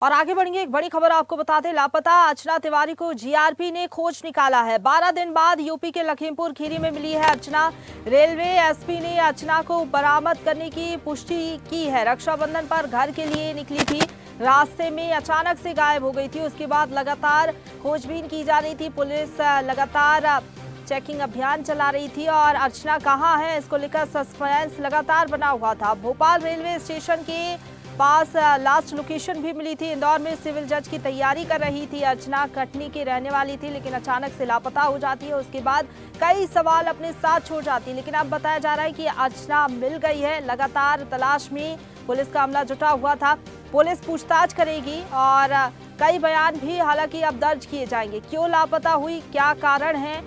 और आगे बढ़ेंगे, एक बड़ी खबर आपको बताते, लापता अर्चना तिवारी को जीआरपी ने खोज निकाला है। 12 दिन बाद यूपी के लखीमपुर खीरी में मिली है अर्चना। रेलवे एसपी ने अर्चना को बरामद करने की पुष्टि की है। रक्षाबंधन पर घर के लिए निकली थी, रास्ते में अचानक से गायब हो गई थी। उसके बाद लगातार खोजबीन की जा रही थी। पुलिस लगातार चेकिंग अभियान चला रही थी और अर्चना कहाँ है इसको लेकर सस्पेंस लगातार बना हुआ था। भोपाल रेलवे स्टेशन के पास लास्ट लोकेशन भी मिली थी। इंदौर में सिविल जज की तैयारी कर रही थी अर्चना। कटनी की रहने वाली थी, लेकिन अचानक से लापता हो जाती है। उसके बाद कई सवाल अपने साथ छोड़ जाती है, लेकिन अब बताया जा रहा है कि अर्चना मिल गई है। लगातार तलाश में पुलिस का अमला जुटा हुआ था। पुलिस पूछताछ करेगी और कई बयान भी हालांकि अब दर्ज किए जाएंगे। क्यों लापता हुई, क्या कारण है,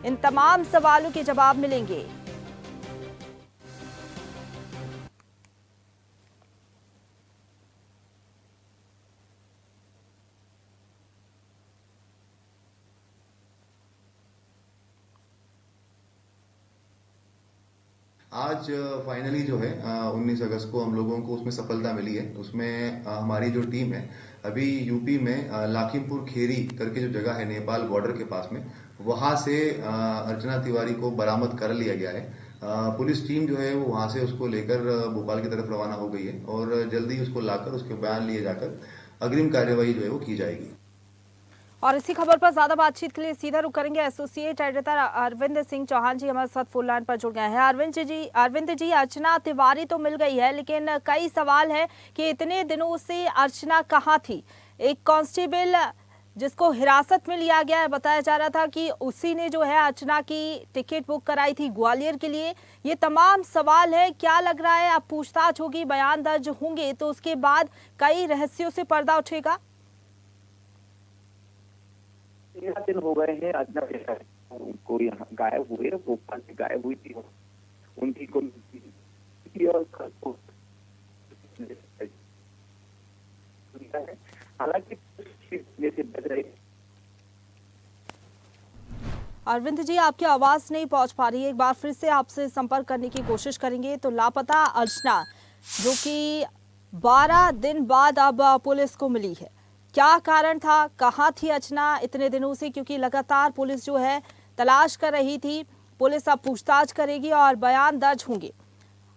इन तमाम सवालों के जवाब मिलेंगे। आज फाइनली जो है 19 अगस्त को हम लोगों को उसमें सफलता मिली है। उसमें हमारी जो टीम है अभी यूपी में लाखीमपुर खेरी करके जो जगह है नेपाल बॉर्डर के पास में, वहां से अर्चना तिवारी को बरामद कर लिया गया है। पुलिस टीम जो है वो वहां से उसको लेकर भोपाल की तरफ रवाना हो गई है और जल्दी उसको लाकर उसके बयान लिए जाकर अग्रिम कार्यवाही जो है वो की जाएगी। और इसी खबर पर ज्यादा बातचीत के लिए सीधा रुक करेंगे। एसोसिएट एडिटर अरविंद सिंह चौहान जी हमारे साथ फोन लाइन पर जुड़ गए हैं। अरविंद जी, अर्चना तिवारी तो मिल गई है, लेकिन कई सवाल है कि इतने दिनों से अर्चना कहाँ थी। एक कांस्टेबल जिसको हिरासत में लिया गया है, बताया जा रहा था कि उसी ने जो है अर्चना की टिकट बुक कराई थी ग्वालियर के लिए। ये तमाम सवाल है, क्या लग रहा है अब पूछताछ होगी, बयान दर्ज होंगे तो उसके बाद कई रहस्यों से पर्दा उठेगा। 13 दिन हो गए हैं अर्चना को यहाँ गायब हुए, भोपाल से गायब हुई थी। उनकी और हालांकि अरविंद जी, आपकी आवाज नहीं पहुंच पा रही है, एक बार फिर से आपसे संपर्क करने की कोशिश करेंगे। तो लापता अर्चना जो कि 12 दिन बाद अब पुलिस को मिली है, क्या कारण था, कहाँ थी अर्चना इतने दिनों से, क्योंकि लगातार पुलिस जो है तलाश कर रही थी। पुलिस अब पूछताछ करेगी और बयान दर्ज होंगे।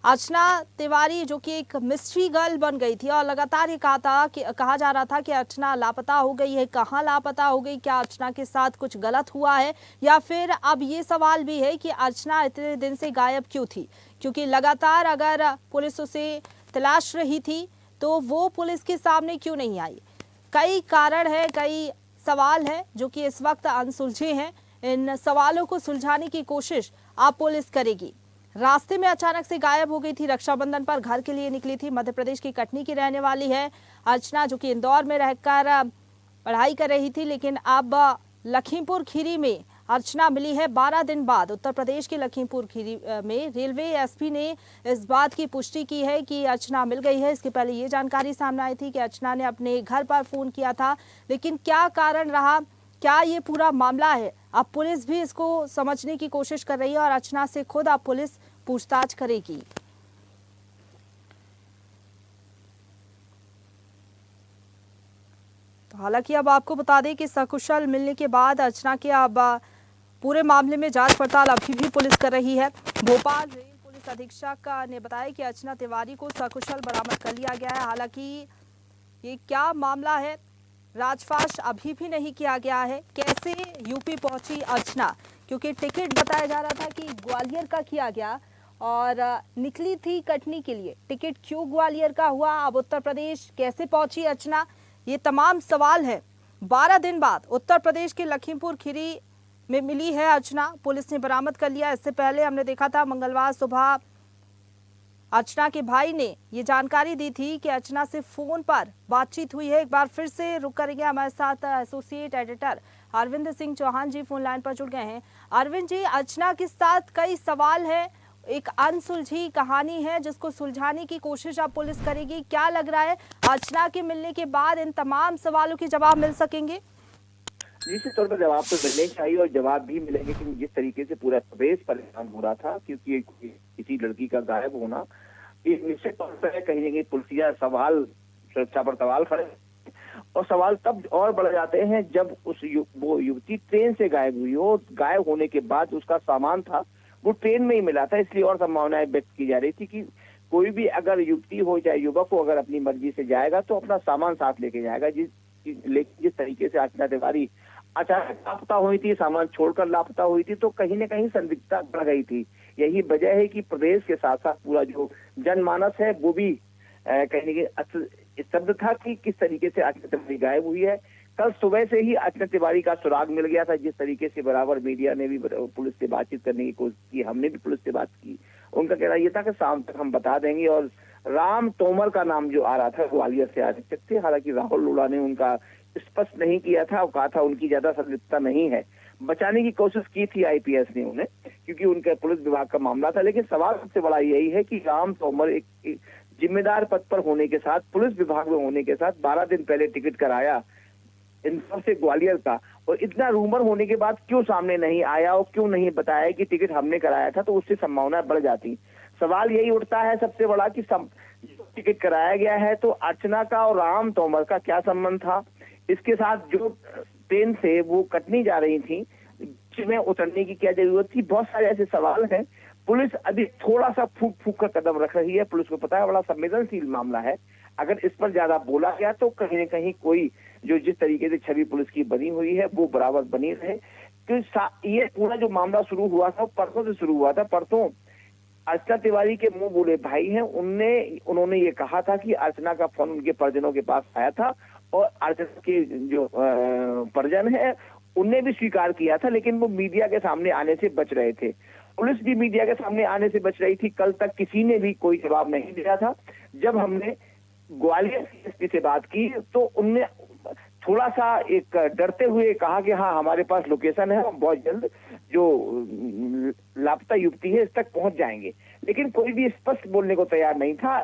अर्चना तिवारी जो कि एक मिस्ट्री गर्ल बन गई थी और लगातार ये कहा जा रहा था कि अर्चना लापता हो गई है। कहाँ लापता हो गई, क्या अर्चना के साथ कुछ गलत हुआ है, या फिर अब ये सवाल भी है कि अर्चना इतने दिन से गायब क्यों थी, क्योंकि लगातार अगर पुलिस उसे तलाश रही थी तो वो पुलिस के सामने क्यों नहीं आई। कई कारण है, कई सवाल है जो कि इस वक्त अनसुलझे हैं। इन सवालों को सुलझाने की कोशिश अब पुलिस करेगी। रास्ते में अचानक से गायब हो गई थी, रक्षाबंधन पर घर के लिए निकली थी। मध्य प्रदेश की कटनी की रहने वाली है अर्चना, जो कि इंदौर में रहकर पढ़ाई कर रही थी, लेकिन अब लखीमपुर खीरी में अर्चना मिली है 12 दिन बाद। उत्तर प्रदेश के लखीमपुर खीरी में रेलवे एसपी ने इस बात की पुष्टि की है कि अर्चना मिल गई है। इसके पहले ये जानकारी सामने आई थी कि अर्चना ने अपने घर पर फोन किया था, लेकिन क्या कारण रहा, क्या ये पूरा मामला है, अब पुलिस भी इसको समझने की कोशिश कर रही है और अर्चना से खुद अब पुलिस पूछताछ करेगी। तो हालांकि अब आपको बता दें कि सकुशल मिलने के बाद अर्चना के अब पूरे मामले में जांच पड़ताल अभी भी पुलिस कर रही है। भोपाल रेल पुलिस अधीक्षक ने बताया कि अर्चना तिवारी को सकुशल बरामद कर लिया गया है। हालांकि ये क्या मामला है, राजफाश अभी भी नहीं किया गया है। कैसे यूपी पहुंची अर्चना, क्योंकि टिकट बताया जा रहा था कि ग्वालियर का किया गया और निकली थी कटनी के लिए। टिकट क्यों ग्वालियर का हुआ, अब उत्तर प्रदेश कैसे पहुंची अर्चना, ये तमाम सवाल है। 12 दिन बाद उत्तर प्रदेश के लखीमपुर खीरी में मिली है अर्चना, पुलिस ने बरामद कर लिया। इससे पहले हमने देखा था मंगलवार सुबह अर्चना के भाई ने ये जानकारी दी थी कि अर्चना से फोन पर बातचीत हुई है। एक बार फिर से रुक करेंगे, हमारे साथ एसोसिएट एडिटर अरविंद सिंह चौहान जी फोन लाइन पर जुड़ गए हैं। अरविंद जी, अर्चना के साथ कई सवाल है, एक अनसुलझी कहानी है जिसको सुलझाने की कोशिश अब पुलिस करेगी। क्या लग रहा है, अर्चना के मिलने के बाद इन तमाम सवालों के जवाब मिल सकेंगे? निश्चित तौर पर जवाब तो मिलने चाहिए और जवाब भी मिलेंगे, क्योंकि जिस तरीके से पूरा प्रदेश परेशान हो रहा था, क्योंकि किसी लड़की का गायब होना एक निश्चित तौर पर कहीं ना कहीं पुलिसिया सवाल, सुरक्षा पर सवाल खड़े और सवाल तब और बढ़ जाते हैं जब वो युवती ट्रेन से गायब हुई हो। गायब होने के बाद उसका सामान था वो ट्रेन में ही मिला था, इसलिए और संभावनाएं व्यक्त की जा रही थी कि कोई भी अगर युवती हो चाहे युवक हो अगर अपनी मर्जी से जाएगा तो अपना सामान साथ लेके जाएगा। जिस तरीके से अर्चना तिवारी अचानक लापता हुई थी, सामान छोड़कर लापता हुई थी, तो कहीं न कहीं संदिग्धता बढ़ गई थी। यही वजह है कि प्रदेश के साथ साथ पूरा जो जनमानस है वो भी कहीं न कहीं स्तब्ध था कि किस तरीके से अर्चना तिवारी गायब हुई है। कल सुबह से ही अर्चना तिवारी का सुराग मिल गया था, जिस तरीके से बराबर मीडिया ने भी पुलिस से बातचीत करने की कोशिश की, हमने भी पुलिस से बात की। उनका कहना यह था कि शाम तक हम बता देंगे। और राम तोमर का नाम जो आ रहा था ग्वालियर से आरक्षक थे, हालांकि राहुल लोढ़ा ने उनका स्पष्ट नहीं किया था और कहा था उनकी ज्यादा संलिप्तता नहीं है। बचाने की कोशिश की थी आईपीएस ने उन्हें, क्योंकि उनके पुलिस विभाग का मामला था। लेकिन सवाल सबसे बड़ा यही है कि राम तोमर एक जिम्मेदार पद पर होने के साथ, पुलिस विभाग में होने के साथ 12 दिन पहले टिकट कराया इंदौर से ग्वालियर का, और इतना रूमर होने के बाद क्यों सामने नहीं आया और क्यों नहीं बताया कि टिकट हमने कराया था, तो उससे संभावनाएं बढ़ जाती। सवाल यही उठता है सबसे बड़ा कि टिकट कराया गया है तो अर्चना का और राम तोमर का क्या संबंध था। इसके साथ जो ट्रेन से वो कटनी जा रही थी, में उतरने की क्या जरूरत थी। बहुत सारे ऐसे सवाल हैं। पुलिस अभी थोड़ा सा फूक फूक कर कदम रख रही है। पुलिस को पता है बड़ा संवेदनशील मामला है, अगर इस पर ज्यादा बोला गया तो कहीं न कहीं कोई जो जिस तरीके से छवि पुलिस की बनी हुई है वो बराबर बनी रहे। क्योंकि ये पूरा जो मामला शुरू हुआ था परसों से शुरू हुआ था। परसों अर्चना तिवारी के मुंह बोले भाई हैं, उन्होंने ये कहा था कि अर्चना का फोन उनके परिजनों के पास आया था और अर्चना के जो परिजन है उनने भी स्वीकार किया था, लेकिन वो मीडिया के सामने आने से बच रहे थे। पुलिस भी मीडिया के सामने आने से बच रही थी। कल तक किसी ने भी कोई जवाब नहीं दिया था। जब हमने ग्वालियर एसपी से बात की तो उनने थोड़ा सा एक डरते हुए कहा कि हाँ हमारे पास लोकेशन है, हम बहुत जल्द जो लापता युवती है इस तक पहुंच जाएंगे। लेकिन कोई भी स्पष्ट बोलने को तैयार नहीं था।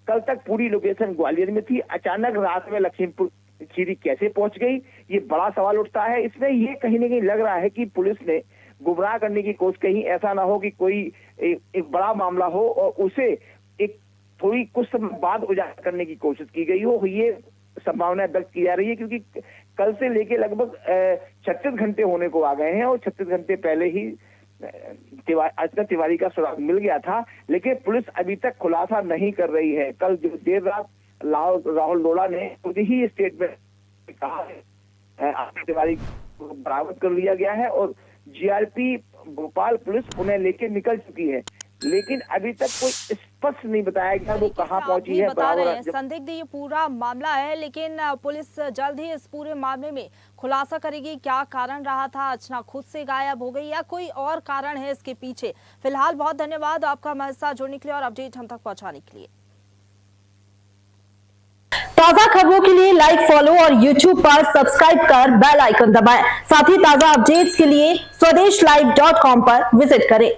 कल तक पूरी लोकेशन ग्वालियर में थी, अचानक रात में लखीमपुर खीरी कैसे पहुंच गई, ये बड़ा सवाल उठता है। इसमें ये कहीं न कहीं लग रहा है कि पुलिस ने गुमराह करने की कोशिश, कहीं ऐसा ना हो कि कोई एक बड़ा मामला हो और उसे एक थोड़ी कुछ समय बाद उजागर करने की कोशिश की गई हो, ये संभावना व्यक्त की जा रही है। क्योंकि कल से लेके लगभग 36 घंटे होने को आ गए हैं और 36 घंटे पहले ही अर्चना तिवारी का सुराग मिल गया था, लेकिन पुलिस अभी तक खुलासा नहीं कर रही है। कल जो देर रात राहुल लोढ़ा ने खुद ही स्टेटमेंट कहा है अर्चना तिवारी को बरामद कर लिया गया है और जीआरपी भोपाल पुलिस उन्हें लेके निकल चुकी है, लेकिन अभी तक कोई स्पष्ट नहीं बताया गया वो कहाँ पहुंची है। बराबर संदिग्ध ये पूरा मामला है, लेकिन पुलिस जल्द ही इस पूरे मामले में खुलासा करेगी क्या कारण रहा था, अर्चना खुद से गायब हो गई या कोई और कारण है इसके पीछे। फिलहाल बहुत धन्यवाद आपका हमारे साथ जुड़ने के लिए और अपडेट हम तक पहुंचाने के लिए। ताजा खबरों के लिए लाइक, फॉलो और YouTube पर सब्सक्राइब कर बेल आइकन दबाएं। साथ ही ताजा अपडेट्स के लिए स्वदेशलाइव.com पर विजिट करें।